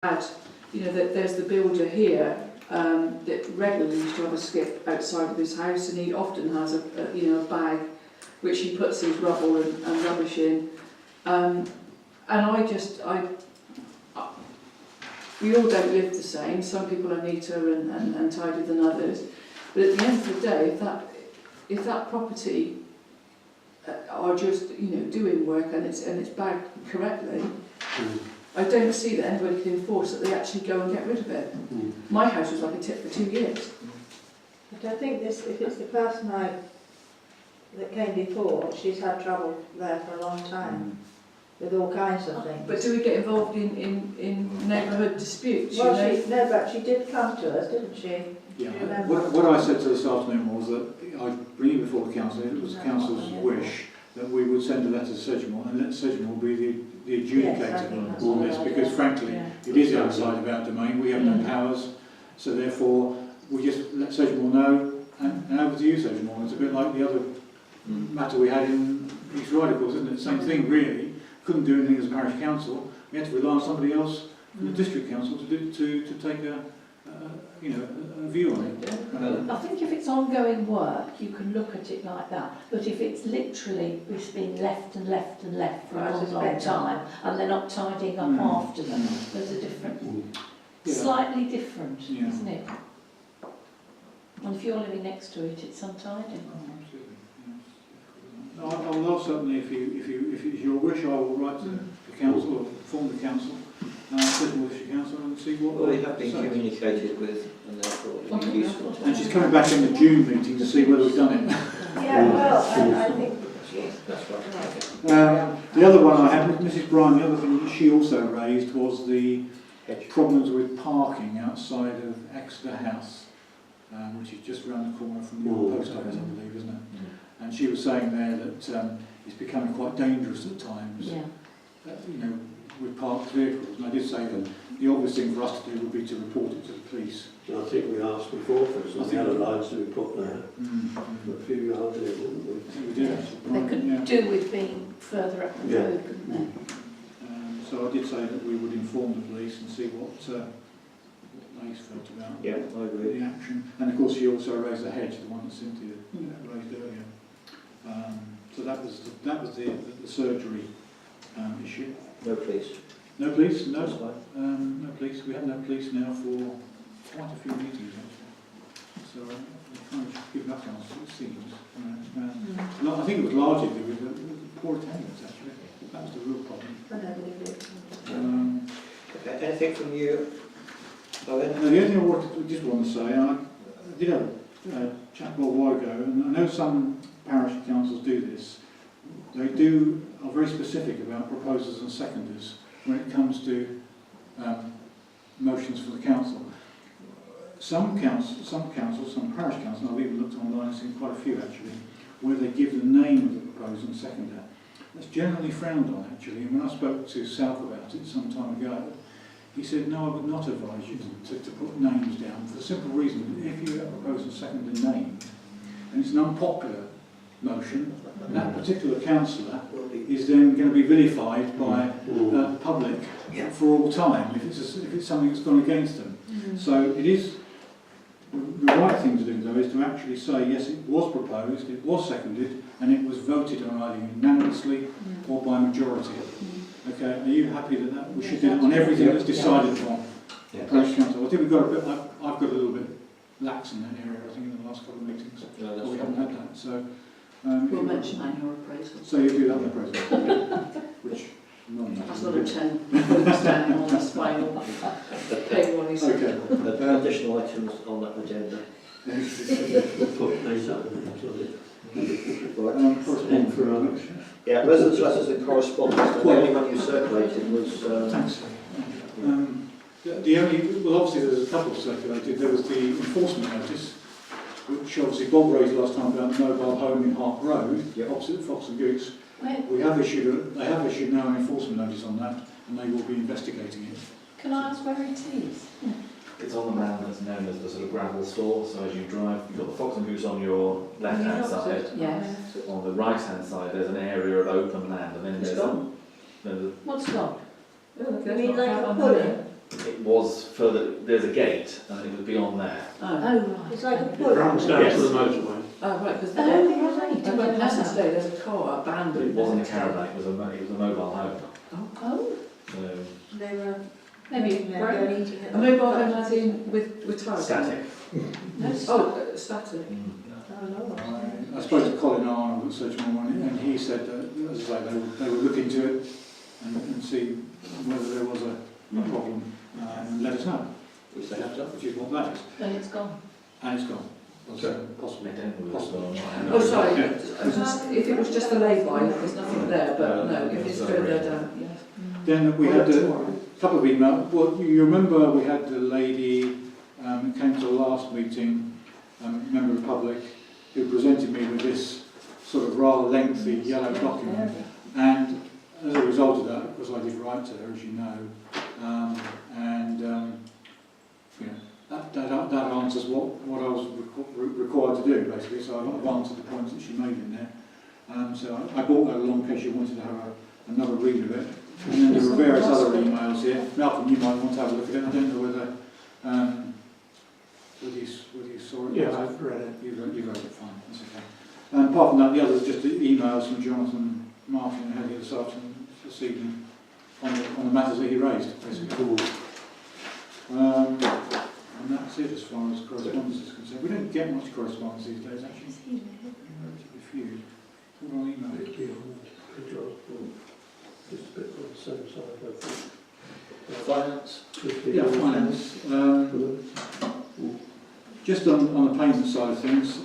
had, you know, that there's the builder here that regularly used to have a skip outside of his house, and he often has a bag which he puts his rubble and rubbish in. And we all don't live the same. Some people are neater and tidier than others. But at the end of the day, if that property are just doing work and it's bagged correctly, I don't see that anybody can enforce that they actually go and get rid of it. My house was like a tip for 2 years. But I think if it's the person that came before, she's had trouble there for a long time with all kinds of things. But do we get involved in neighbourhood disputes? Well, but she did come to us, didn't she? Yeah. What I said to this afternoon was that I'd bring it before the council. It was the council's wish that we would send a letter to Sedgemoor, and let Sedgemoor be the adjudicator on this, because frankly, it is outside of our domain. We have no powers, so therefore we just let Sedgemoor know, and over to you, Sedgemoor. It's a bit like the other matter we had in East Ridicles, isn't it? Same thing, really. Couldn't do anything as a parish council. We had to rely on somebody else from the district council to take a view on it. I think if it's ongoing work, you can look at it like that. But if it's literally been left and left and left for a long time, and they're not tidying up after them, there's a different, slightly different, isn't it? And if you're living next to it, it's untidy. Oh, absolutely. Yes. I'll certainly, if it's your wish, I will write to the council or inform the council. Council and see what. Well, they have been communicated with, and therefore it would be useful. And she's coming back in the June meeting to see whether we've done it. Yeah, well, I think that's right. The other one I had, Mrs. Bryan, the other thing that she also raised was the problems with parking outside of Exeter House, which is just around the corner from the old post office, I believe, isn't it? And she was saying there that it's becoming quite dangerous at times. Yeah. With parked vehicles, and I did say that the obvious thing for us to do would be to report it to the police. I think we asked before for some yellow lines to be put there, a few yards in, didn't we? I think we did actually. They could do with being further up the road, couldn't they? So I did say that we would inform the police and see what they felt about I agree. the action. And of course she also raised the hedge, the one that Cynthia raised earlier. So that was the surgery issue. No police. No police? No. No police. We have no police now for quite a few meetings actually. So we're trying to give that answer, it seems. I think it was largely due with poor attendance actually. That was the real problem. Okay, anything from you, Owen? The only thing I just want to say, I did have a chat a while ago, and I know some parish councils do this. They are very specific about proposers and seconders when it comes to motions for the council. Some parish councils, I've even looked online and seen quite a few actually, where they give the name of the proposer and seconder. That's generally frowned on actually, and when I spoke to South about it some time ago, he said, no, I would not advise you to put names down for the simple reason that if you have a proposer and seconder named, and it's an unpopular motion, that particular councillor is then going to be vilified by the public for all time if it's something that's gone against them. So it is the right thing to do though is to actually say yes, it was proposed, it was seconded, and it was voted on either unanimously or by majority. Okay, are you happy that we should do it on everything that's decided upon? Parish council. I think we've got a bit. I've got a little bit lax in that area. I think in the last couple of meetings, we haven't had that. So. We'll mention annual appraisal. So you do that in the appraisal, which that's not a 10 points down on the spinal payroll. Okay. Additional items on that agenda. Put these up, Yeah, residents' letters and correspondence. The only one you circulated was. Thanks. Obviously there's a couple circulated. There was the enforcement notice, which obviously Bob raised last time about the mobile home in Hart Road, opposite Fox and Goose. They have issued now an enforcement notice on that, and they will be investigating it. Can I ask where it is? It's on the land that's known as the sort of gravel store. So as you drive, you've got the Fox and Goose on your left-hand side. Yes. On the right-hand side, there's an area of open land, and then It's there's gone. What's gone? You mean like a pudding? was further, there's a gate, and it was beyond there. Oh, right. It's like a It put. runs down Yes. to the motorway. oh right, because Oh, right. I went past today, there's a car abandoned. It wasn't a caravan, it was a mobile home. Oh, So, They were maybe living there, broke. donating it. A mobile home as in with tires? static. No, Static. Oh, no. I spoke to Colin Arnold at Surgeon Morning, and he said that, as I say, they would look into it and see whether there was a problem and let us know, Which they have done. which is what that is. then it's gone. And it's gone. Okay. Possibly. I don't know what's Possible. going on. Oh, sorry, I was just, if it was just a lay-by, there's nothing there, but no, if it's further down, yes. Then we I'll had look a tomorrow. couple of emails. Well, you remember we had the lady who came to the last meeting, member of the public, who presented me with this sort of rather lengthy yellow document. And as a result of that, because I did write to her, as you know, you know, that answers what I was required to do, basically. So I've answered the points that she made in there. So I brought that along in case you wanted to have another read of it. And then there were various other emails here. Malcolm, you might want to have a look at it. I don't know whether you saw it. Yeah, I've read it. You read it, fine, that's okay. Apart from that, the others are just the emails from Jonathan Martin and Heather this evening on the matters that he raised, basically. And that's it as far as correspondence is concerned. We don't get much correspondence these days, actually. Relatively few. It's all on email. Just a bit on the same side, I think. Finance. Yeah, finance. Just on the payment side of things,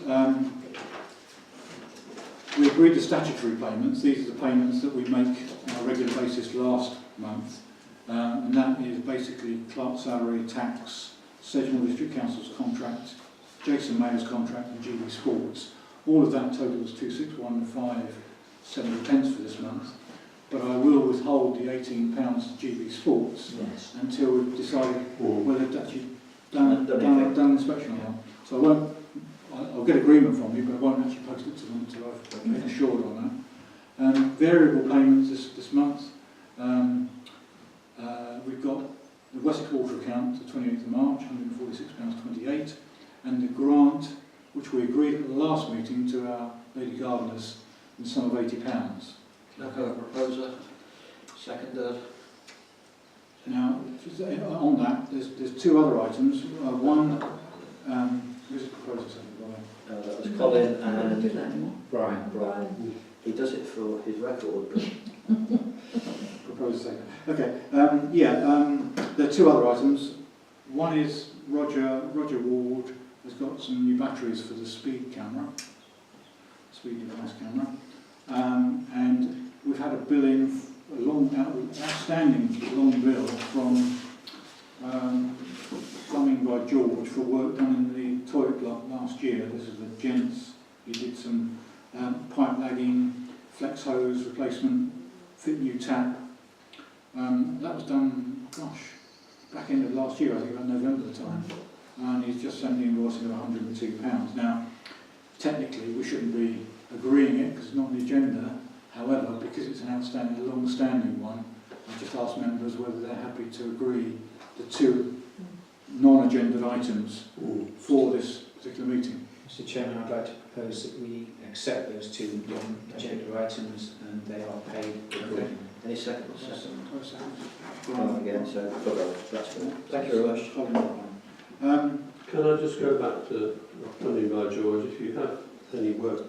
we agreed to statutory payments. These are the payments that we make on a regular basis last month. And that is basically clerk salary, tax, Sedgemoor District Council's contract, Jason Mayer's contract and GB Sports. All of that totals 261,570 pence for this month. But I will withhold the £18 to GB Sports until we've decided whether it's actually done inspection or not. So I'll get agreement from you, but I won't actually post it to them until I've been assured on that. Variable payments this month. We've got the West Quarter account, the 28th of March, £146.28, and the grant, which we agreed at the last meeting to our Lady Gardeners, in the sum of £80. I've got a proposer. Seconded. Now, on that, there's two other items. One, who's the proposer second by? That was Colin I don't do and that anymore. Brian. He does it for his record, but Proposer second. Okay. There are two other items. One is Roger Ward has got some new batteries for the speed device camera, and we've had a bill in, outstanding long bill from Plumbing by George for work done in the toilet block last year. This is the gents. He did some pipe lagging, flex hose replacement, fit new tap. That was done, back end of last year, I think about November time. And he's just sent the invoice of £102. Now, technically, we shouldn't be agreeing it because it's not on the agenda. However, because it's a long-standing one, I just asked members whether they're happy to agree the two non-agenda items for this particular meeting. Mr. Chairman, I'd like to propose that we accept those two non-agenda items and they are paid. Okay. any seconds? Second. Again, so that's good. Thank you very much. Can I just go back to Plumbing by George? If you have any work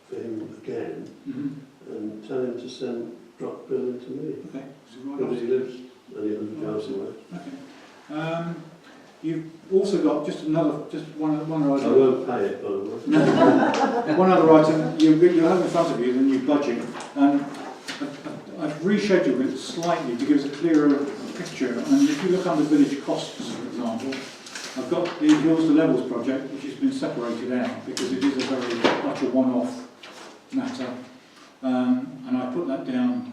for him again, and tell him to drop bill into me. Okay. Because he lives only 100 yards away. Okay. You've also got one other I item. won't pay it, by the way. One other item. You have in front of you the new budget. I've rescheduled it slightly to give us a clearer picture. And if you look under village costs, for example, I've got the Hills to Levels project, which has been separated out because it is a very much a one-off matter. And I put that down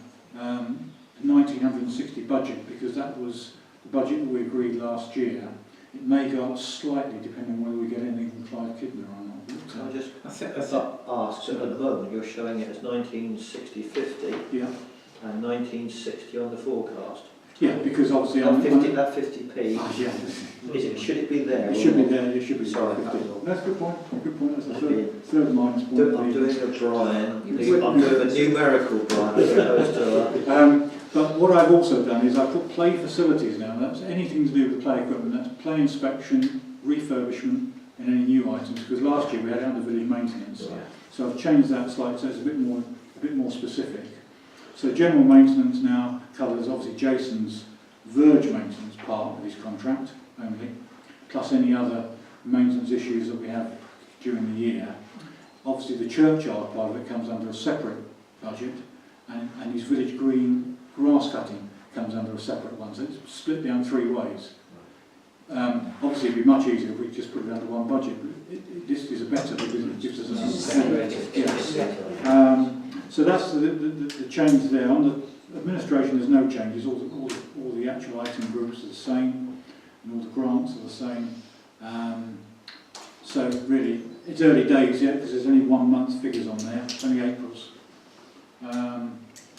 1960 budget because that was the budget that we agreed last year. It may go up slightly depending on whether we get anything from Clyde Kidner or not. Can I just ask, so at the moment you're showing it as 1960-50 Yeah. and 1960 on the forecast. Yeah, because obviously That 50p, yeah. should it be there? It should be there, it should be Sorry, 50. that was all. That's a good point, good point. That's the Must be third minus point. I'm doing a Brian. You I'm doing a numerical Brian as opposed to But what I've also done is I put play facilities now. That's anything to do with play equipment. That's play inspection, refurbishment, and any new items. Because last year we had it under village maintenance, so I've changed that slightly so it's a bit more specific. So general maintenance now covers obviously Jason's verge maintenance part of his contract only, plus any other maintenance issues that we have during the year. Obviously the churchyard part of it comes under a separate budget, and his village green grass cutting comes under a separate one, so it's split down 3 ways. Obviously it'd be much easier if we just put it under one budget, but this is a better because it gives us so that's the change there. On the administration there's no changes, all the actual item groups are the same, and all the grants are the same. So really, it's early days yet because there's only 1 month's figures on there, it's only April's.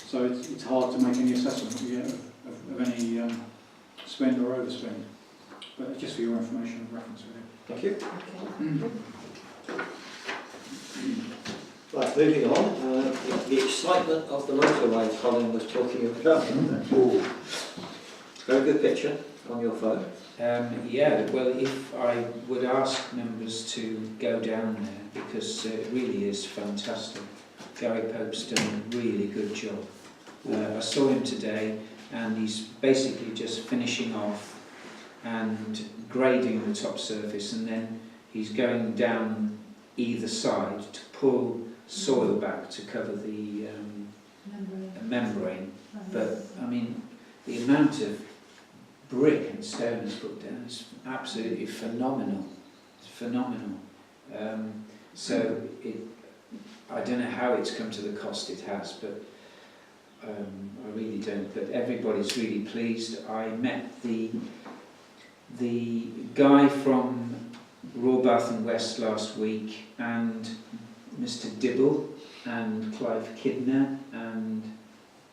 So it's hard to make any assessment yet of any spend or overspend. But just for your information and reference really. Thank you. Right, moving on. The excitement of the motorway Colin was talking about. Very good picture on your phone. Yeah, well, if I would ask members to go down there because it really is fantastic. Gary Pope's done a really good job. I saw him today and he's basically just finishing off and grading the top surface, and then he's going down either side to pull soil back to cover the membrane. But I mean, the amount of brick and stone he's put down is absolutely phenomenal. It's phenomenal. So I don't know how it's come to the cost it has, but I really don't. But everybody's really pleased. I met the guy from Rawbath and West last week, and Mr. Dibble and Clive Kidner and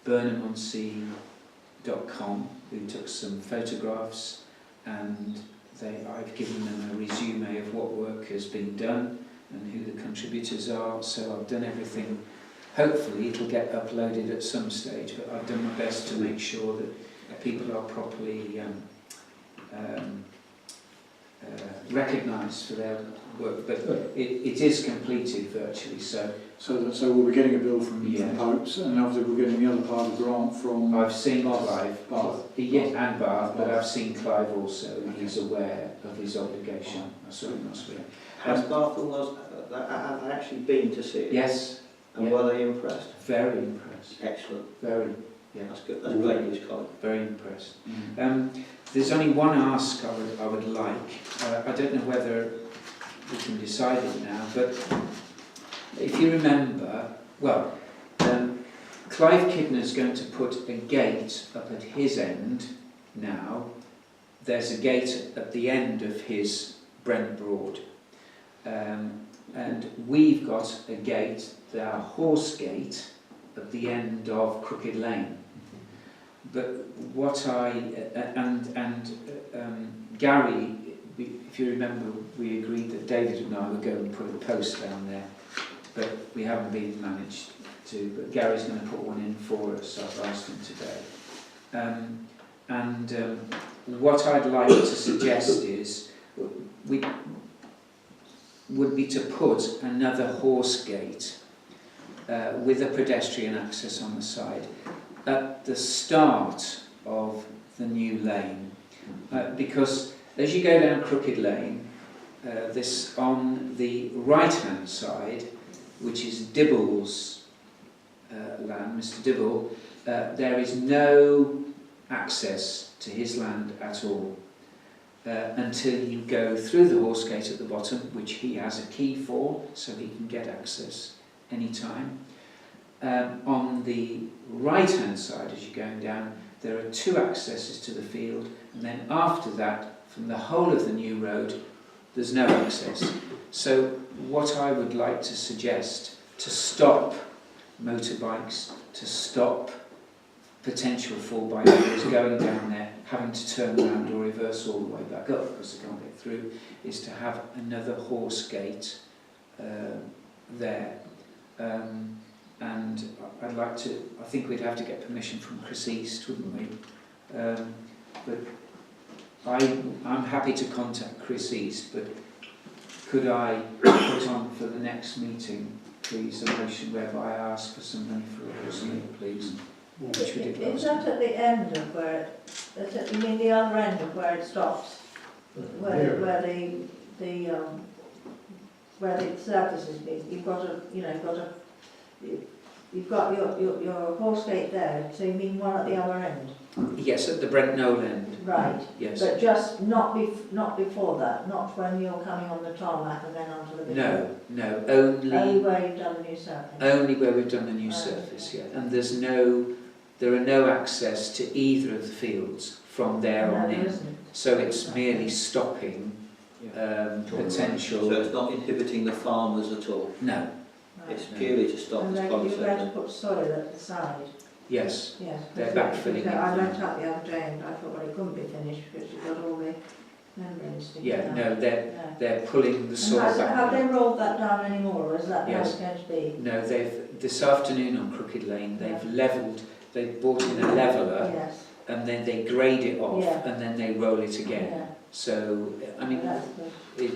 BurnhamOnSea.com, who took some photographs, and I've given them a resume of what work has been done and who the contributors are. So I've done everything. Hopefully it'll get uploaded at some stage, but I've done my best to make sure that people are properly recognised for their work. But it is completed virtually. So we'll be getting a bill from Yeah. Popes, and obviously we're getting the other part of the grant from I've seen Clive, Bath. and Bath, but I've seen Clive also, and he's aware of his obligation. I saw him last week. Has Bath almost actually been to see it? Yes, And yeah. were they impressed? Very impressed. Excellent. Very, yeah, That's good. That's great news, Colin. very impressed. There's only one ask I would like. I don't know whether we can decide it now, but if you remember, well, Clive Kidner's going to put a gate up at his end now. There's a gate at the end of his Brent Broad. And we've got a gate, our horse gate, at the end of Crooked Lane. But what Gary, if you remember, we agreed that David and I would go and put a post down there, but we haven't been managed to. But Gary's going to put one in for us. I've asked him today. What I'd like to suggest is would be to put another horse gate with a pedestrian access on the side at the start of the new lane, because as you go down Crooked Lane, this on the right hand side, which is Dibble's land, Mr. Dibble, there is no access to his land at all until you go through the horse gate at the bottom, which he has a key for, so he can get access anytime. On the right hand side, as you're going down, there are 2 accesses to the field, and then after that, from the whole of the new road, there's no access. So what I would like to suggest, to stop motorbikes, to stop potential fall by others going down there, having to turn around or reverse all the way back up because they can't get through, is to have another horse gate there. And I'd like to, I think we'd have to get permission from Chris East, wouldn't we? But I'm happy to contact Chris East, but could I put on for the next meeting, please, a motion whereby I ask for some money for a horse gate, please? Which we did Is last that at the end of where you mean the other end of where it stops? Where the surfaces be? You've got your horse gate there, so you mean one at the other end? Yes, at the Brent Knoll end. Right. Yes. But just not before that, not when you're coming on the tarmac and then onto the big road. No, Only where you've done the new surface. only where we've done the new surface, yeah. And there are no access to either of the fields from there on in. Isn't. So it's merely stopping potential. So it's not inhibiting the farmers at all? No, Right. It's purely to stop And this then you're going to concept. put soil at the side. yes, Yes. They're backfilling it. I went out the other day and I thought, well, it couldn't be finished because you've got all the membranes sticking yeah, out. no, they're pulling the And soil have back. they rolled that down anymore, or is that how Yes. it's going to be? No, this afternoon on Crooked Lane, they've levelled, they've brought in a leveller Yes. and then they grade it off Yeah. and then they roll it again. Yeah. So, I mean, That's good.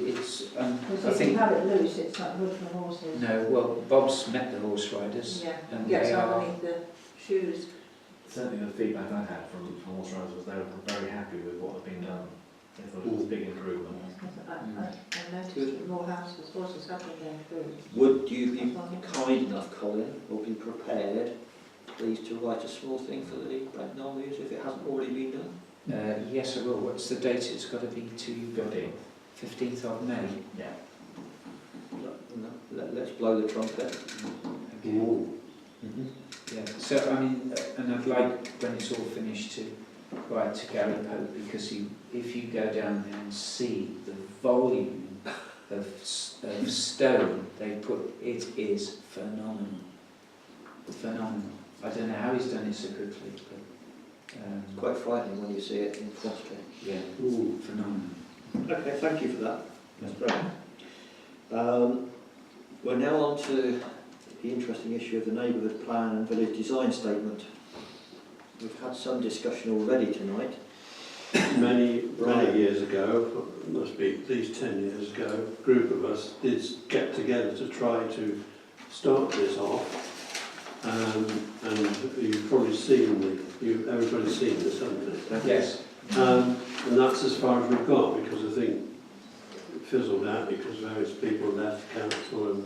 it's, I Because if think, you have it loose, it's not good for horses. no, well, Bob's met the horse riders Yeah. and Gets they are, underneath the shoes. Certainly the feedback I had from horse riders was they were very happy with what had been done. They thought it was a big improvement. I noticed that more houses, horses have been going through. Would you be kind enough, Colin, or be prepared, please, to write a small thing for the Brent Knoll News if it hasn't already been done? yes I will. What's the date? It's got to be to 15th of May. Yeah. Let's blow the trumpet. Ooh. Yeah, so I mean, and I'd like when it's all finished to write to Gary Pope, because if you go down there and see the volume of stone they put, it is phenomenal. Phenomenal. I don't know how he's done it so quickly, but It's quite frightening when you see it in quantity. yeah, Ooh. phenomenal. Okay, thank you for that. That's great. We're now on to the interesting issue of the neighbourhood plan and village design statement. We've had some discussion already tonight. Many years ago, must be at least 10 years ago, a group of us did get together to try to start this off. And you've probably seen everybody's seen this, haven't they? Yes. And that's as far as we've got, because I think it fizzled out because various people left council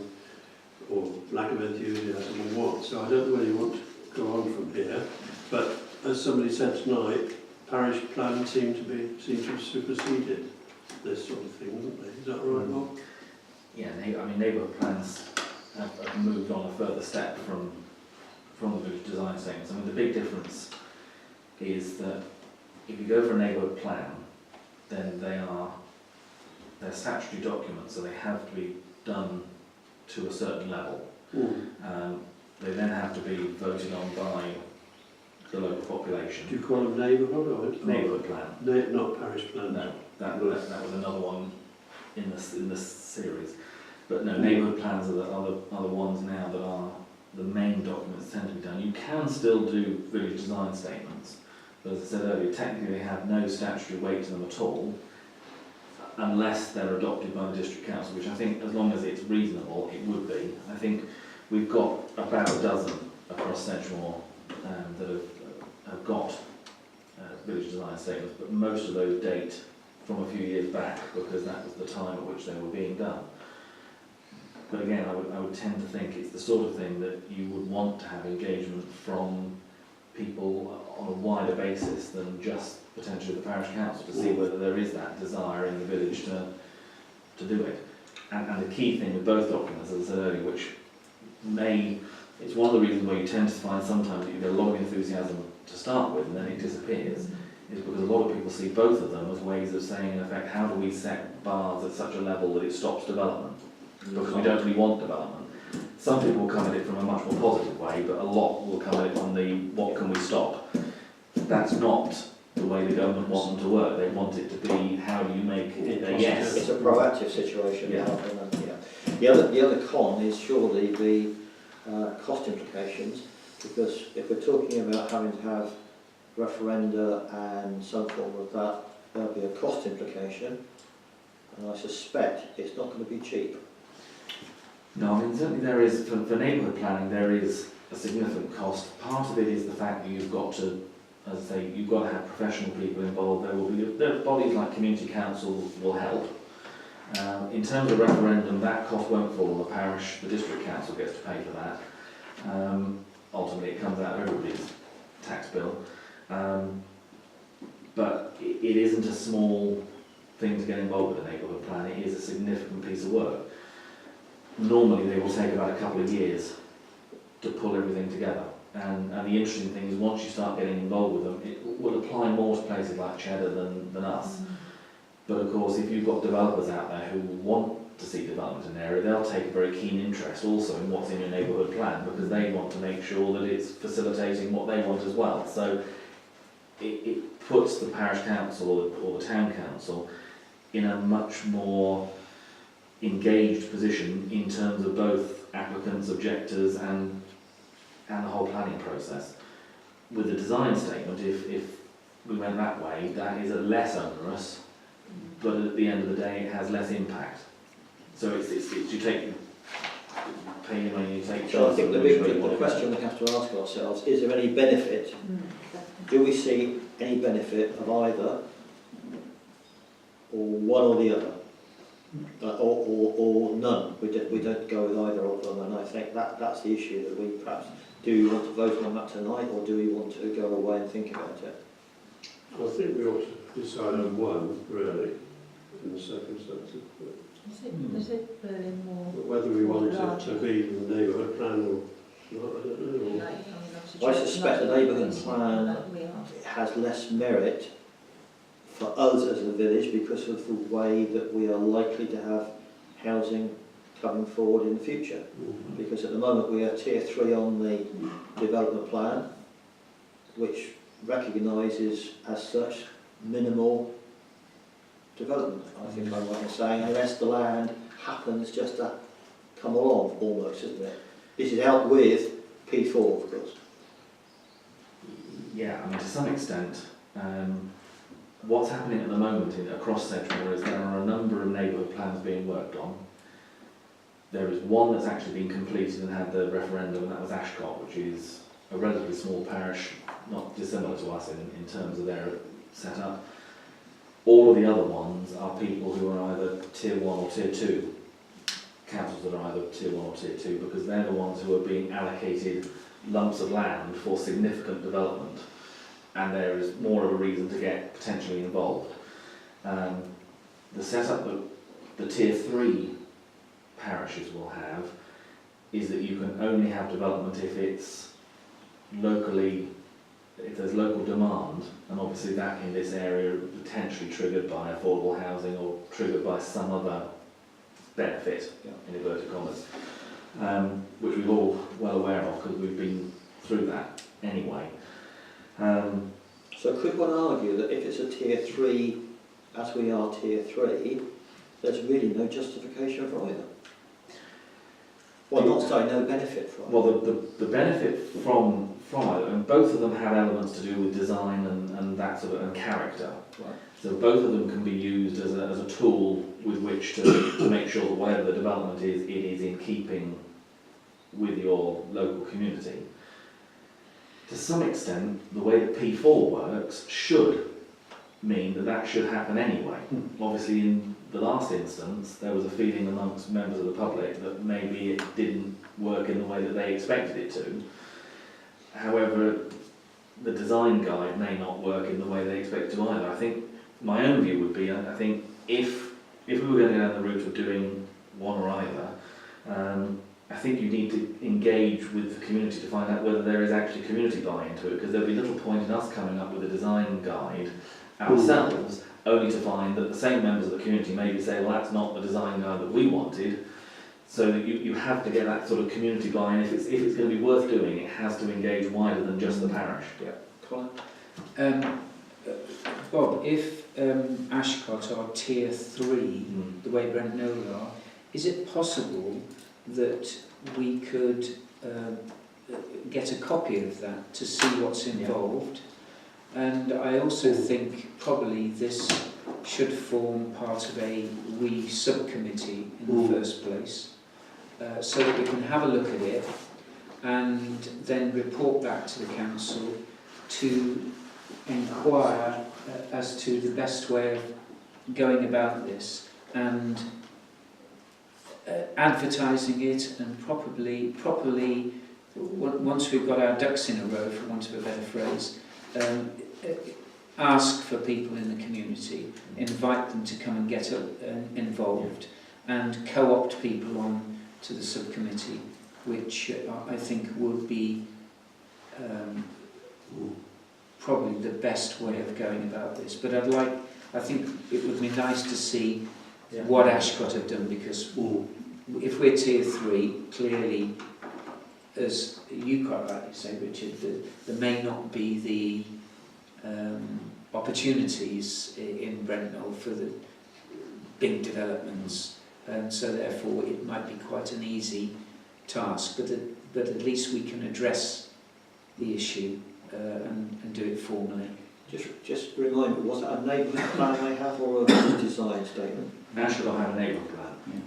or lack of enthusiasm and what. So I don't know whether you want to go on from here, but as somebody said tonight, parish plans seem to have superseded this sort of thing, haven't they? Is that right, Bob? Yeah, I mean, neighbourhood plans have moved on a further step from the village design statements. I mean, the big difference is that if you go for a neighbourhood plan, then they're statutory documents, so they have to be done to a certain level. They then have to be voted on by the local population. Do you call them neighbourhood or Neighbourhood plan. Not parish plan? No, that was another one in this series. But no, neighbourhood plans are the ones now that are the main documents tend to be done. You can still do village design statements, but as I said earlier, technically they have no statutory weight to them at all, unless they're adopted by the district council, which I think, as long as it's reasonable, it would be. I think we've got about a dozen across Sedgemoor that have got village design statements, but most of those date from a few years back, because that was the time at which they were being done. But again, I would tend to think it's the sort of thing that you would want to have engagement from people on a wider basis than just potentially the parish council, to see whether there is that desire in the village to do it. And the key thing with both documents, as I said earlier, which it's one of the reasons why you tend to find sometimes that you get a lot of enthusiasm to start with and then it disappears, is because a lot of people see both of them as ways of saying, in effect, how do we set bars at such a level that it stops development? Because we don't really want development. Some people will come at it from a much more positive way, but a lot will come at it from the what can we stop? that's not the way the government want them to work. They want it to be, how do you make it a yes? It's a proactive situation. Yeah. Rather than, yeah. The other con is surely the cost implications, because if we're talking about having to have referenda and some form of that, there'll be a cost implication, and I suspect it's not going to be cheap. No, I mean certainly there is, for neighbourhood planning, there is a significant cost. Part of it is the fact that you've got to, as I say, you've got to have professional people involved. There are bodies like community council will help. In terms of referendum, that cost won't fall on the parish. The district council gets to pay for that. Ultimately, it comes out of everybody's tax bill. But it isn't a small thing to get involved with a neighbourhood plan. It is a significant piece of work. Normally, they will take about a couple of years to pull everything together. And the interesting thing is, once you start getting involved with them, it will apply more to places like Cheddar than us. But of course, if you've got developers out there who want to see development in an area, they'll take a very keen interest also in what's in your neighbourhood plan, because they want to make sure that it's facilitating what they want as well. So it puts the parish council or the town council in a much more engaged position in terms of both applicants, objectors and the whole planning process. With the design statement, if we went that way, that is less onerous, but at the end of the day it has less impact. So it's you take pay your money, you take. So I think the question we have to ask ourselves, is there any benefit? Do we see any benefit of either, or one or the other? Or none. We don't go with either of them, and I think that's the issue that we perhaps, do we want to vote on that tonight, or do we want to go away and think about it? I think we ought to decide on one, really, in the circumstances. Is it Berlin more? But whether we want it to be in the neighbourhood plan or not, I don't know. I suspect the neighbourhood plan has less merit for us as a village because of the way that we are likely to have housing coming forward in the future. Because at the moment we are tier 3 on the development plan, which recognises as such minimal development. I think I'm right in saying, unless the land happens just to come along almost, isn't it? This is out with P4, of course. Yeah, I mean to some extent. What's happening at the moment across Central is there are a number of neighbourhood plans being worked on. There is one that's actually been completed and had the referendum, and that was Ashcott, which is a relatively small parish, not dissimilar to us in terms of their setup. All of the other ones are people who are either tier 1 or tier 2, councils that are either tier 1 or tier 2, because they're the ones who are being allocated lumps of land for significant development. And there is more of a reason to get potentially involved. The setup that the tier 3 parishes will have is that you can only have development if it's locally, if there's local demand, and obviously that in this area potentially triggered by affordable housing or triggered by some other benefit, in inverted commas, which we're all well aware of because we've been through that anyway. So could one argue that if it's a tier 3, as we are tier 3, there's really no justification for either? Well, not saying no benefit from either. Well, the benefit from either, and both of them have elements to do with design and that sort of, and character. Right. So both of them can be used as a tool with which to make sure that whatever the development is, it is in keeping with your local community. To some extent, the way that P4 works should mean that that should happen anyway. Obviously, in the last instance, there was a feeling amongst members of the public that maybe it didn't work in the way that they expected it to. However, the design guide may not work in the way they expect it to either. I think my own view would be, I think if we were going down the route of doing one or either, I think you need to engage with the community to find out whether there is actually community buy-in to it, because there'll be little point in us coming up with a design guide ourselves, only to find that the same members of the community maybe say, well, that's not the design guide that we wanted. So that you have to get that sort of community buy-in. If it's going to be worth doing, it has to engage wider than just the parish. Yeah. Colin? Bob, if Ashcott are tier 3, the way Brent Knoll are, is it possible that we could get a copy of that to see what's involved? And I also think probably this should form part of a WE subcommittee in the first place, so that we can have a look at it and then report back to the council to inquire as to the best way of going about this and advertising it, and properly once we've got our ducks in a row, for want of a better phrase, ask for people in the community, invite them to come and get involved, and co-opt people on to the subcommittee, which I think would be probably the best way of going about this. But I think it would be nice to see what Ashcott have done, because if we're tier 3, clearly, as you quite rightly say, Richard, there may not be the opportunities in Brent Knoll for the big developments, and so therefore it might be quite an easy task, but at least we can address the issue and do it formally. Just remind me, was it a neighbourhood plan they have or a design statement? Ashcott have a neighbourhood plan.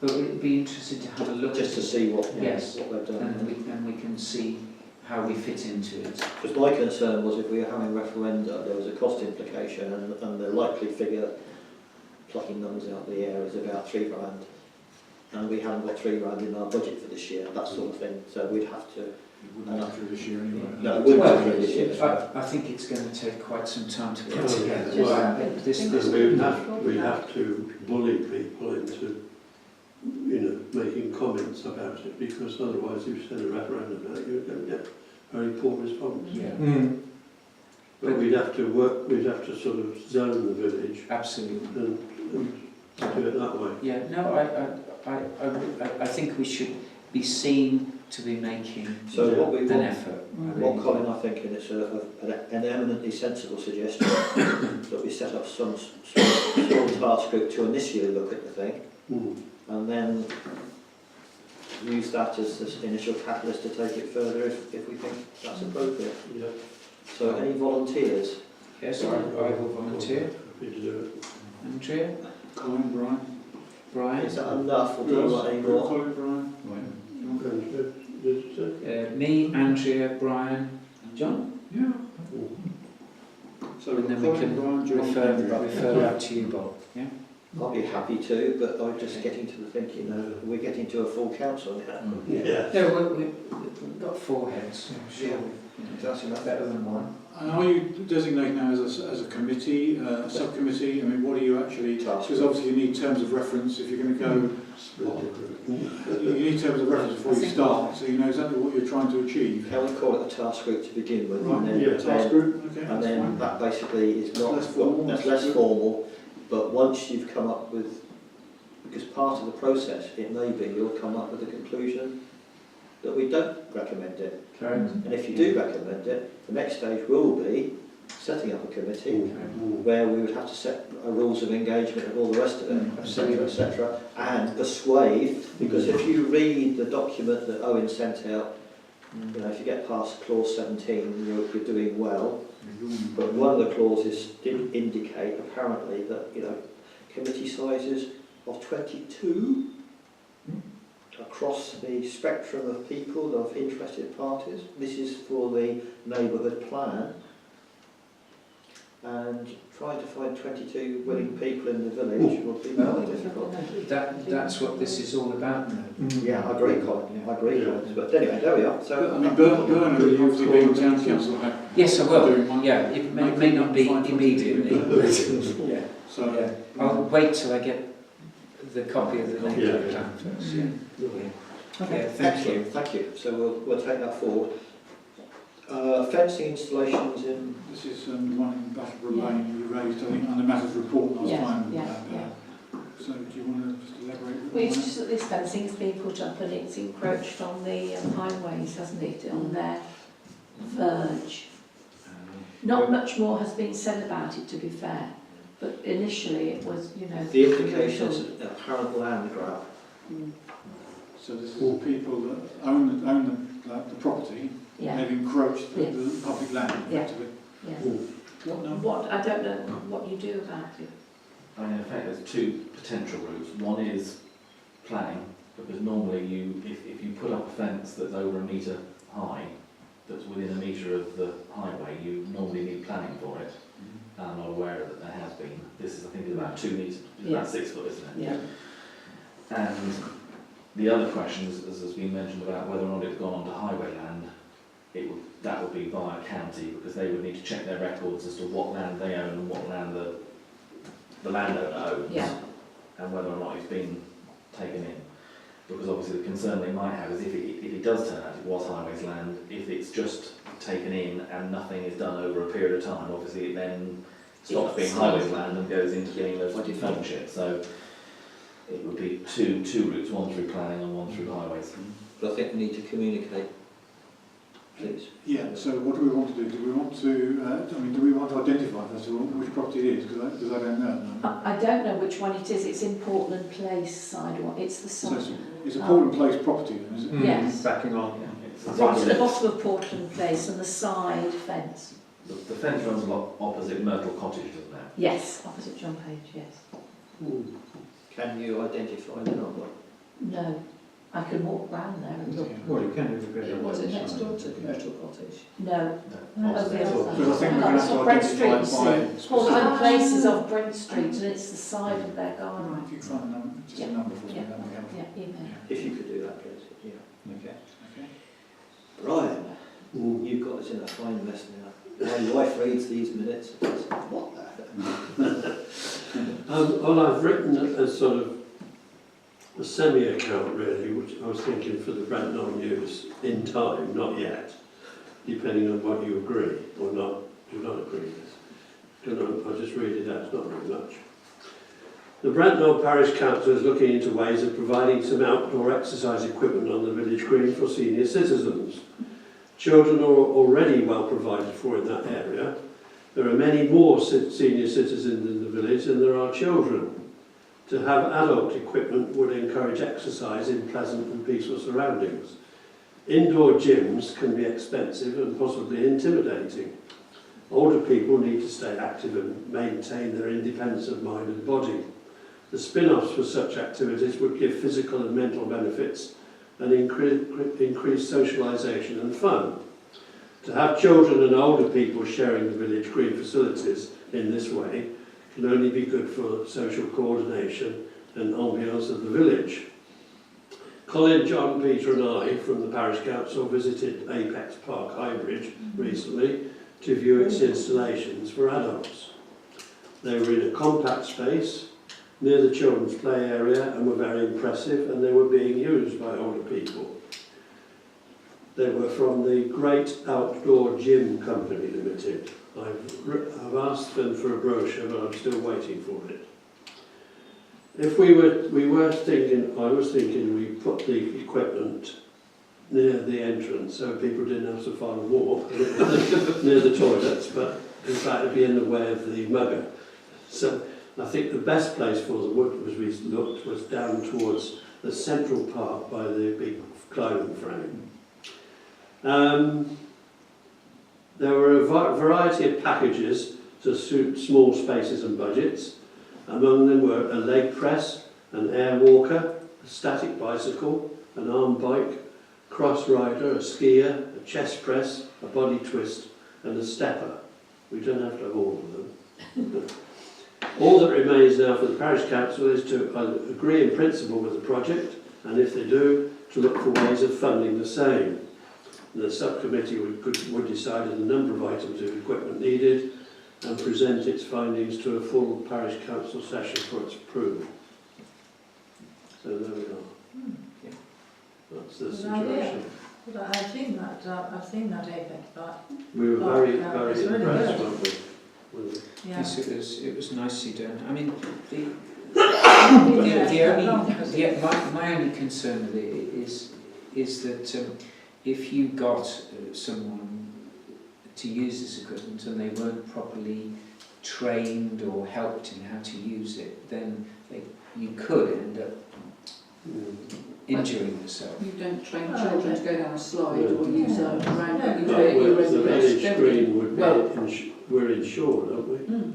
But we'd be interested to have a look just at to see what what they've done. and we can see how we fit into it. Because my concern was if we were having referenda, there was a cost implication, and the likely figure, plucking numbers out of the air, is about £3 grand, and we haven't got £3 grand in our budget for this year, that sort of thing. So we'd have to. It wouldn't go through this year anyway. No, it wouldn't Well, go through this year. I think it's going to take quite some time to put Well, together. well, This we have to bully people into, making comments about it, because otherwise, if you send a referendum out, you're going to get very poor response. yeah, But we'd have to sort of zone the village absolutely. and do it that way. Yeah, no, I think we should be seen to be making So what we an want, effort. what Colin, I think, and it's an eminently sensible suggestion, that we set up some small task group to initially look at the thing, and then use that as the initial catalyst to take it further if we think that's appropriate. Yeah. So any volunteers? Yes, I will volunteer. Happy to do it. Andrea, Colin, Brian. Brian, Is that enough, or do you want any more? Colin, Brian. me, Andrea, Brian, John. Yeah. So And then we Colin, can Brian, John, refer back to you, Bob. Yeah. I'll be happy to, but I'm just getting to the thinking, we're getting to a full council now. Yeah. No, we've got 4 heads. I'm sure. That's enough. Better than 1. And are you designated now as a committee, a subcommittee? I mean, what are you actually? Because obviously you need terms of reference if you're going to go. You need terms of reference before you start, so you know exactly what you're trying to achieve. Can we call it a task group to begin with? Right, And yeah, task group. Okay, and that's then fine. that basically is not Less formal. that's less formal, but once you've come up with, because part of the process, it may be you'll come up with a conclusion that we don't recommend it. Correct. And if you do recommend it, the next stage will be setting up a committee where we would have to set rules of engagement and all the rest of it, etc., and persuade, because if you read the document that Owen sent out, if you get past clause 17, you're doing well. But one of the clauses did indicate, apparently, that committee sizes of 22 across the spectrum of people, of interested parties. This is for the neighbourhood plan. And trying to find 22 willing people in the village would be very difficult. That's what this is all about now. Yeah, I agree, Colin. I agree, Colin. But anyway, there we are. So, I mean, Bernard, you obviously being town council. Yes, I will. doing one. Yeah, it may not be immediately, but yeah. So Yeah. I'll wait till I get the copy of the neighbourhood plan first. Yeah. okay, Yeah, thank you. Thank you. So we'll take that forward. Fencing installations in. this is the one in Battleborough Lane you raised, I think, on the matters report last time. So do you want to just elaborate? Well, it's just that this fencing is being put up and it's encroached on the highways, hasn't it, on their verge. Not much more has been said about it, to be fair, but initially it was, you know... The implication is an apparent land grab. So this is the people that own the property, Yeah, they've encroached the, Yes. the public land, Yeah. effectively. yeah. What now? What, I don't know what you do about it. I mean, in fact, there's two potential routes. One is planning, because normally if you put up a fence that's over a metre high, that's within a metre of the highway, you normally need planning for it. I'm not aware that there has been. This is, I think, is about 2 metres, it's Yeah. about 6 foot, isn't it? Yeah. And the other question, as has been mentioned about whether or not it's gone onto highway land, that would be via county, because they would need to check their records as to what land they own and what land the landowner owns, Yeah. and whether or not it's been taken in. Because obviously the concern they might have is if it does turn out it was highways land, if it's just taken in and nothing is done over a period of time, obviously it then stops being highways land and goes into being a ownership. So it would be two routes, one through planning and one through highways. But I think we need to communicate, please. Yeah, so what do we want to do? Do we want to, do we want to identify as to which property it is? Because I don't know. I don't know which one it is. It's in Portland Place side one. It's the So side. it's a Portland Place property then, is it? Yes. Backing on. Yeah, it's It's at the bottom of Portland Place and the side fence. the fence runs along opposite Myrtle Cottage, doesn't it? Yes, opposite John Page, yes. Can you identify the number? No, I can walk round there and look. Well, you can do Was it next door to Myrtle Cottage? No, No. over the other side. Because I think we're going to have to Brent Street, identify you by see. Portland Place is off Brent Street and it's the side of their Right, garden. if you find a number, just a Yeah. number for me, Yeah. that'd be helpful. Yeah, email. If you could do that, please. Yeah. Okay. Okay. Brian, you've got us in a fine mess now. My wife reads these minutes and says, what the hell? Well, I've written a sort of a semi-account really, which I was thinking for the Brent Knoll News in time, not yet, depending on what you agree or not, do not agree with. I'll just read it out, it's not very much. The Brent Knoll Parish Council is looking into ways of providing some outdoor exercise equipment on the village green for senior citizens. Children are already well provided for in that area. There are many more senior citizens in the village than there are children. To have adult equipment would encourage exercise in pleasant and peaceful surroundings. Indoor gyms can be expensive and possibly intimidating. Older people need to stay active and maintain their independence of mind and body. The spin-offs for such activities would give physical and mental benefits and increase socialisation and fun. To have children and older people sharing the village green facilities in this way can only be good for social coordination and ambience of the village. Colin, John, Peter and I from the Parish Council visited Apex Park Highbridge recently to view its installations for adults. They were in a compact space near the children's play area and were very impressive, and they were being used by older people. They were from the Great Outdoor Gym Company Limited. I've asked them for a brochure, but I'm still waiting for it. If I was thinking we put the equipment near the entrance so people didn't have so far to walk near the toilets, but in fact it'd be in the way of the mugger. So I think the best place for the wood, as we looked, was down towards the central part by the big climbing frame. There were a variety of packages to suit small spaces and budgets. Among them were a leg press, an air walker, a static bicycle, an arm bike, cross rider, a skier, a chest press, a body twist and a stepper. We don't have to have all of them. All that remains now for the Parish Council is to agree in principle with the project, and if they do, to look for ways of funding the same. The subcommittee would decide on the number of items of equipment needed and present its findings to a full Parish Council session for its approval. So there we are. Yeah. That's the Good idea. situation. But I've seen that Apex Park. We were Oh, very, no, very it's really impressed, good. weren't we? with it? Yeah. Yes, it was nicely done. I mean, my only concern with it is that if you got someone to use this equipment and they weren't properly trained or helped in how to use it, then you could end up injuring yourself. You don't train children to go down a slide or use a ramp, No. you But create your own the risk, village don't you? green would be, Well- we're insured, aren't we? Mm.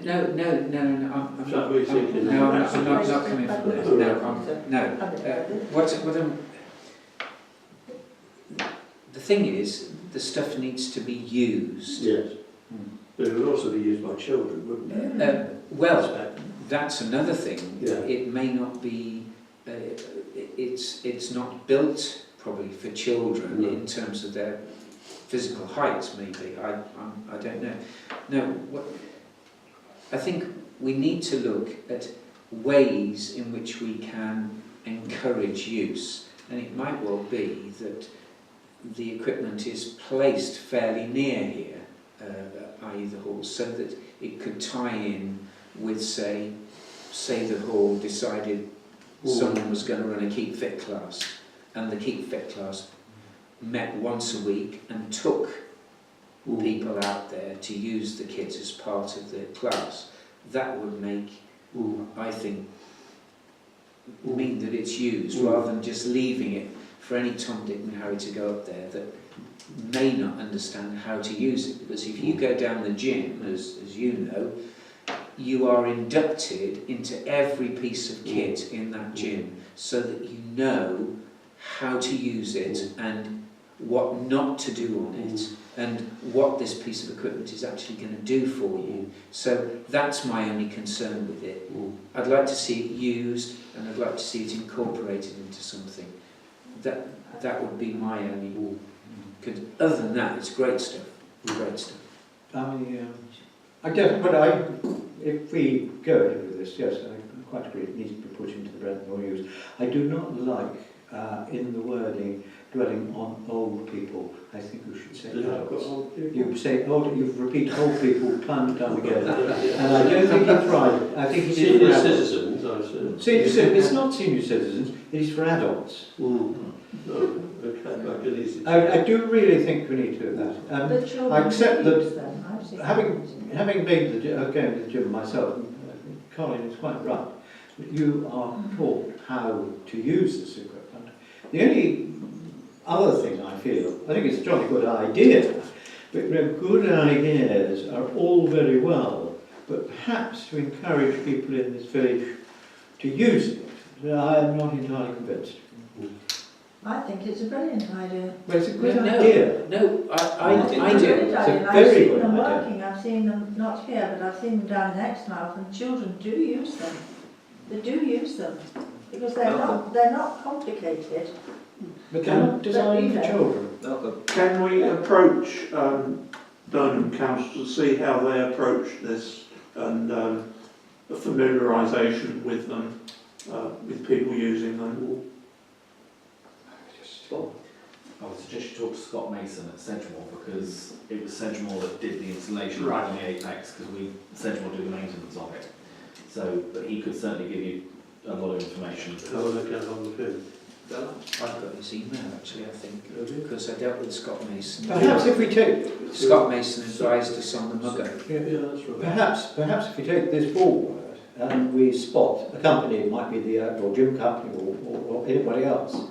No, I'm Shall we think in no, I'm that? not coming from there. What I'm... The thing is, the stuff needs to be used. Yes. But it would also be used by children, wouldn't it? Well, that's another thing. Yeah. It may not be... it's not built probably for children No. in terms of their physical height, maybe. I don't know. No, I think we need to look at ways in which we can encourage use, and it might well be that the equipment is placed fairly near here, i.e. the hall, so that it could tie in with, say the hall decided someone was going to run a keep fit class, and the keep fit class met once a week and took people out there to use the kids as part of the class. That would make, I think, mean that it's used rather than just leaving it for any Tom, Dick and Harry to go up there that may not understand how to use it. Because if you go down the gym, as you know, you are inducted into every piece of kit in that gym so that you know how to use it and what not to do on it and what this piece of equipment is actually going to do for you. So that's my only concern with it. I'd like to see it used and I'd like to see it incorporated into something. That would be my only... Because other than that, it's great stuff. Great stuff. I guess, but if we go ahead with this, yes, I quite agree it needs to be put into the Brent Knoll use. I do not like in the wording dwelling on old people. I think we should say adults. You say old, you repeat old people time and time again, and I don't think it's right. I think it's Senior for citizens, I assume. Senior citizens. It's not senior citizens. It is for adults. No, okay, I can easily. I do really think we need to do that. The children I accept that use them. I've seen having them. been going to the gym myself, Colin is quite right. You are taught how to use this equipment. The only other thing I think it's a jolly good idea, but good ideas are all very well, but perhaps to encourage people in this village to use it, I am not entirely convinced. I think it's a brilliant idea. Well, it's a good No, idea. No, I It's a do. brilliant It's a idea, and very I've seen good them idea. working. I've seen them, not here, but I've seen them down in Exmouth, and children do use them. They do use them because they're not complicated. But they're not designed for children. Can we approach Burnham Council to see how they approach this and a familiarisation with them, with people using them? I would suggest you talk to Scott Mason at Sedgemoor, because it was Sedgemoor that did the installation rather than the Apex, because Sedgemoor do the maintenance of it. So, but he could certainly give you a lot of information. How will I get hold of him? I've got his email actually, I think, because I dealt with Scott Mason. Perhaps if we take Scott Mason advised us on the Mugger. Yeah, that's right. Perhaps if we take this forward and we spot a company, it might be the outdoor gym company or anybody else,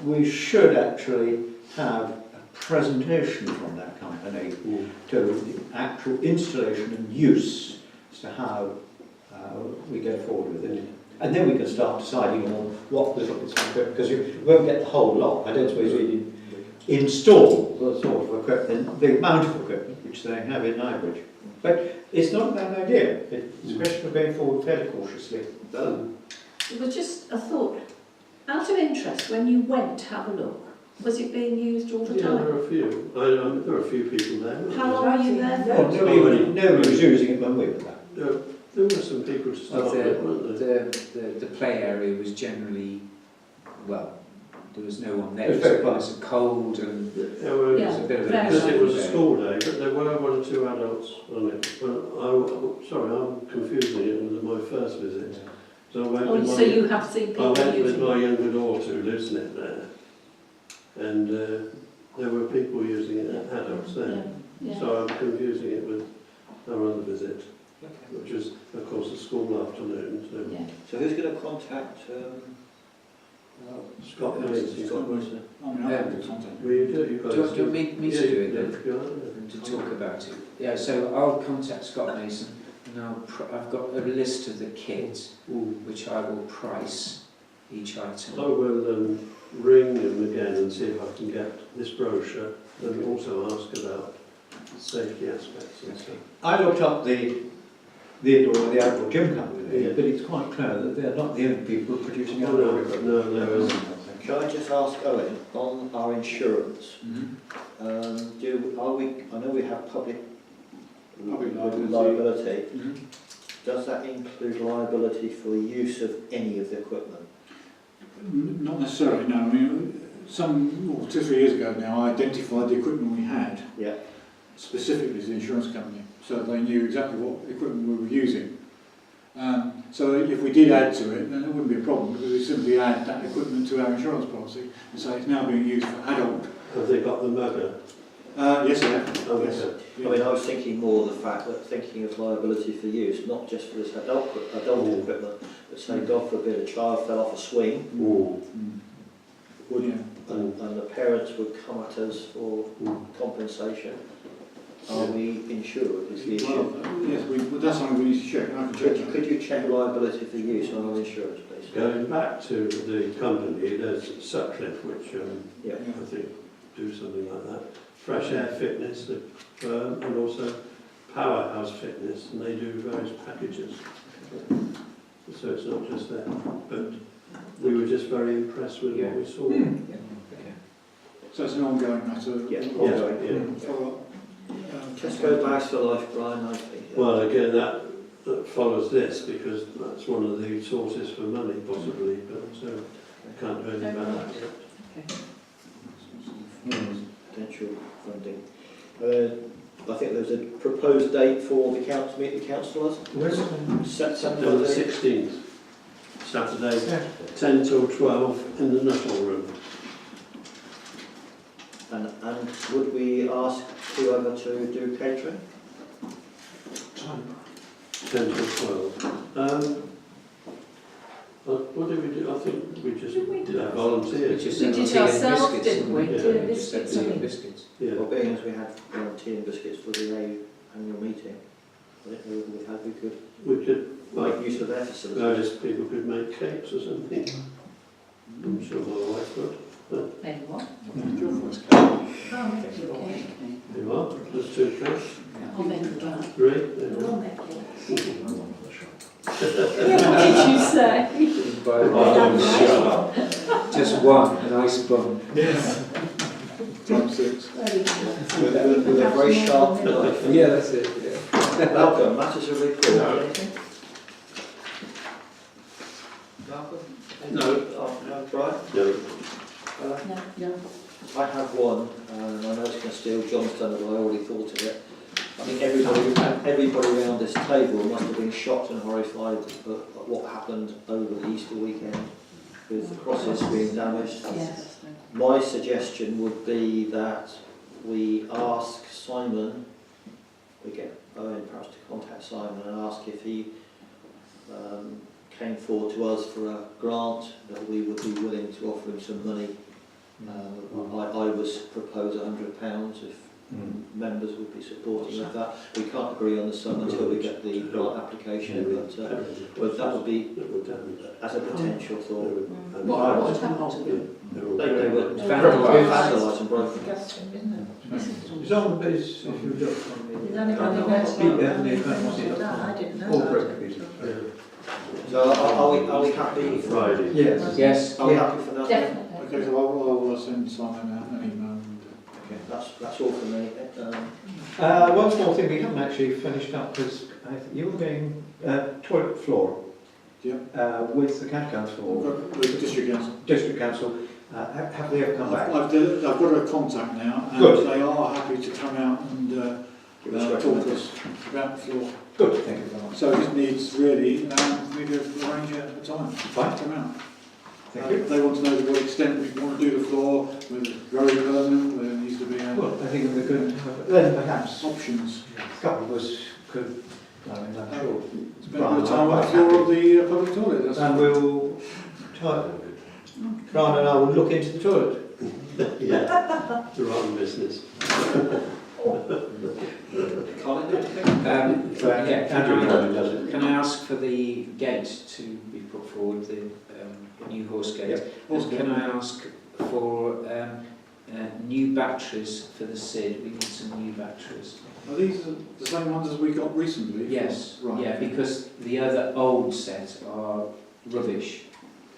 we should actually have a presentation from that company to the actual installation and use as to how we go forward with it. And then we can start deciding on what little bits of equipment, because you won't get the whole lot. I don't suppose we install the sort of equipment, the amount of equipment which they have in Highbridge. But it's not a bad idea. It's a question of going forward fairly cautiously. It was just a thought. Out of interest, when you went to have a look, was it being used all the Yeah, time? there are a few. There are a few people there. How long were you there Well, for? nobody was using it when we were there. There were some people to start with, weren't there? The play area was generally, well, there was no one there. It was very It was cold and There were, Yeah. it was a bit of a Fair because it was a there. school day, but there were one or two adults on it. Sorry, I'm confusing it with my first visit. So I went Oh, with so my, you have seen I people went with using my it? younger daughter who lives near there, and there were people using it, adults there. Yeah. Yeah. So I'm confusing it with our other visit, which is, of course, the school afternoon. So Yeah. So who's going to contact Scott Mason. Scott Mason? I mean, I have to contact Will you do it? You Do guys you want me to do it then? Yeah. To talk about it. Yeah, so I'll contact Scott Mason and I've got a list of the kit which I will price each item. I will ring him again and see if I can get this brochure and also ask about safety aspects and stuff. I looked up the outdoor gym company, but it's quite clear that they're not the only people producing outdoor equipment. No. Can I just ask Owen, on our insurance, Mm-hmm. I know we have public Public liability. Mhm. Does that include liability for use of any of the equipment? Not necessarily, no. I mean, 2 or 3 years ago now, I identified the equipment we had Yeah. specifically to the insurance company, so they knew exactly what equipment we were using. So if we did add to it, then it wouldn't be a problem, because we simply add that equipment to our insurance policy and say it's now being used for adult. Have they got the motor? Yes, they have. Oh, Yes. okay. I mean, I was thinking more the fact that thinking of liability for use, not just for this adult equipment, but say, God forbid, a child fell off a swing, would, Yeah. and the parents would come at us for compensation. Are we insured? Is the issue? Well, yes, that's something we need to check. I can check that. Could you check liability for use on our insurance, please? Going back to the company, there's Sutcliffe, which Yeah. I think do something like that. Fresh Air Fitness, the firm, and also Powerhouse Fitness, and they do various packages. So it's not just them, but we were just very impressed with what we saw. So it's an ongoing matter. Yeah. Follow up. Tesco Bags for Life, Brian, I think. Well, again, that follows this, because that's one of the sources for money, possibly, but I can't do anything about that yet. Potential funding. I think there's a proposed date for the council, meet the councillors. Where's it? September the 16th, Saturday, 10 till 12 in the Nuttall Room. And would we ask whoever to do catering? 10 till 12. What did we do? I think we just did our volunteers. We did ourselves, didn't we? Yeah. Tea and biscuits, I think. Biscuits. Yeah. Well, being as we had tea and biscuits for the annual meeting, I don't know whether we could We could, make use of their facilities. various people could make cakes or something. I'm sure my wife would. Maybe what? You are? There's 2 cakes. I'll make a cake. 3. There you I'll are. make cakes. What did you say? Just one, a nice bun. Times 6. With a very sharp knife. Yeah, that's it. Yeah. Malcolm, matters of report. Anything? Malcolm? No, Brian? No. No. I have one, and I know it's going to steal John's thunder, but I already thought of it. I think everybody around this table must have been shocked and horrified at what happened over the Easter weekend with the crosses being damaged. Yes. My suggestion would be that we ask Simon, we get Owen perhaps to contact Simon and ask if he came forward to us for a grant, that we would be willing to offer him some money. I was propose £100 if members would be supporting of that. We can't agree on the sum until we get the grant application, but that would be as a potential thought. What would happen to them? They were Vandalised. vandalised and broken. Disgusting, isn't it? It's on the base, if you look on the... It's only got the website. I didn't know All that. prohibited. So are we happy? Friday. Yes. Yes. Are we happy for that? Definitely. Okay, so I'll send Simon out an email. That's all for me. One small thing we haven't actually finished up is you were going toilet floor. Yeah. With the county council, The district council. district council. Have they ever come back? I've got a contact now, and Good. they are happy to come out and talk to us about the floor. Good, thank you very much. So it just needs really for me to arrange a time. Fine. Come out. They want to know to what extent we want to do the floor, whether it's very permanent, whether it needs to be Well, I think we're good. Then perhaps options. a couple of us could, I mean, I'm sure. Spend a bit of time on the floor of the public toilet. That's And we'll, Brian and I will look into the toilet. Yeah, the wrong business. Can I ask for the gate to be put forward, the new horse gate? And can I ask for new batteries for the SID? We need some new batteries. Are these the same ones as we got recently? Yes, Right. yeah, because the other old set are rubbish,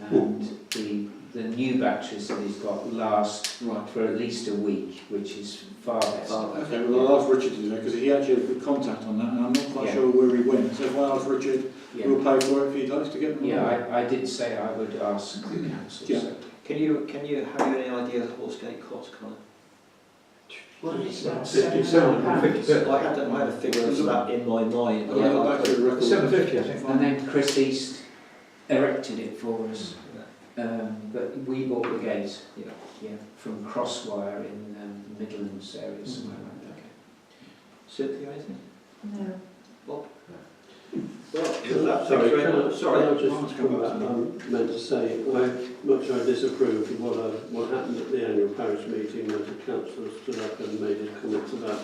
and the new batteries that he's got last Right. for at least a week, which is far better. Okay, well I'll ask Richard to do that because he actually had good contact on that and I'm not quite Yeah. sure where he went. So if I ask Richard, Yeah, we'll pay for it if he'd like to get them. yeah, I did say I would ask the council. Yeah. So. Can you have any idea of the horse gate cost, Connor? What is that? £50. I had a figure of that in my mind, but Yeah, I back to the record. £7.50, I think. And then Chris East erected it for us, but we bought the gate. Yeah. From Crosswire in Midlands area somewhere like that. Cynthia, anything? No. Well, Sorry, can I I'll just come back to that. I meant to say, much I disapprove of what happened at the annual parish meeting when the councillor stood up and made his comments about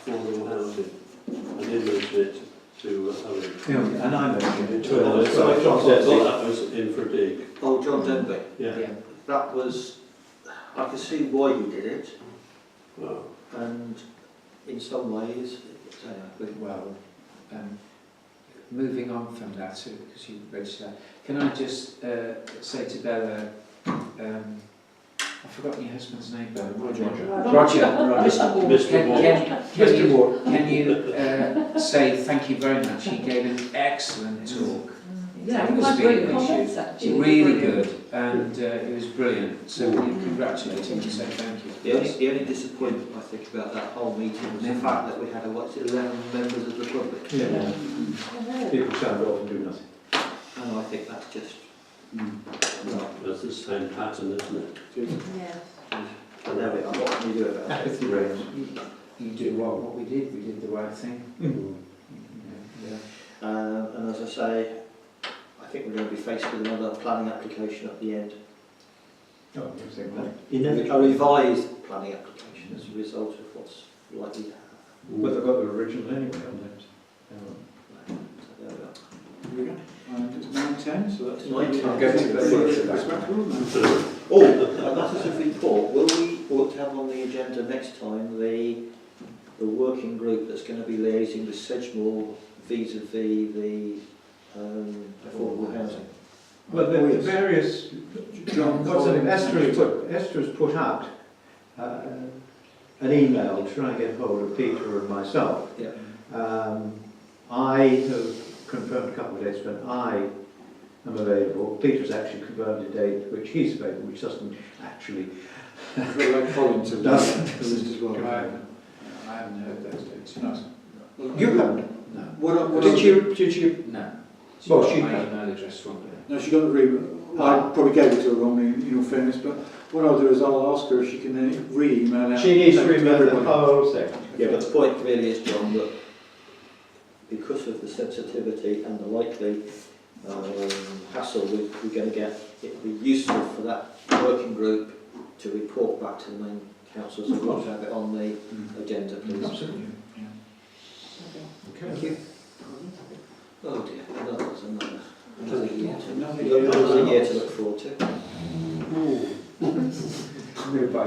affordable housing. I did mention it to Owen. Yeah, and I mentioned it to Well, her. that was in for a dig. Oh, John Denby. Yeah. That was, I can see why he did it, Well, and in some ways, Well, moving on from that, because you registered that, can I just say to Bella, I've forgotten your husband's name, Bella. Roger. Mr. Ward. Mr. Ward, can you say thank you very much? He gave an excellent talk. Yeah, It we was had being great comments actually. really good, and it was brilliant. So we congratulate him and say thank you. the only disappointment I think about that whole meeting was the fact that we had 11 members of the public, Yeah. People stand off and do nothing. and I think that's just that's the same pattern, isn't it? Yes. and there we are. What can you do about it? Apathy reigns. You do what we did. We did the right thing. Yeah. And as I say, I think we're going to be faced with another planning application at the end. Oh, I think that. A Inevitably. revised planning application as a result of what's likely to happen. But they've got the original anyway on that. So there we are. Here we go. And it's 9:10, so that's... It's 9:10. I'll Go to the- respectable now. Oh, and that is a report. Will we ought to have on the agenda next time the working group that's going to be liaising with Sedgemoor vis-a-vis the affordable housing? Well, the various, what's the name, Esther has put out an email trying to get hold of Peter and myself. Yeah. I have confirmed a couple of dates when I am available. Peter's actually confirmed a date which he's available, which doesn't actually... I'd really like Colin to Doesn't. to list as well. I haven't heard those dates. No. You haven't? No. What Did you? No. Well, Got she- my email address wrong. No, she got the I probably gave it to her wrongly, in all fairness, but what I'll do is I'll ask her if she can then re-email out. She needs to remember the everybody. whole thing. Yeah, but the point really is, John, that because of the sensitivity and the likely hassle we're going to get, it would be useful for that working group to report back to the main council, so we'll have it on the agenda, please. Absolutely. Thank you. Oh dear, another year Another another year to look forward to. Moved by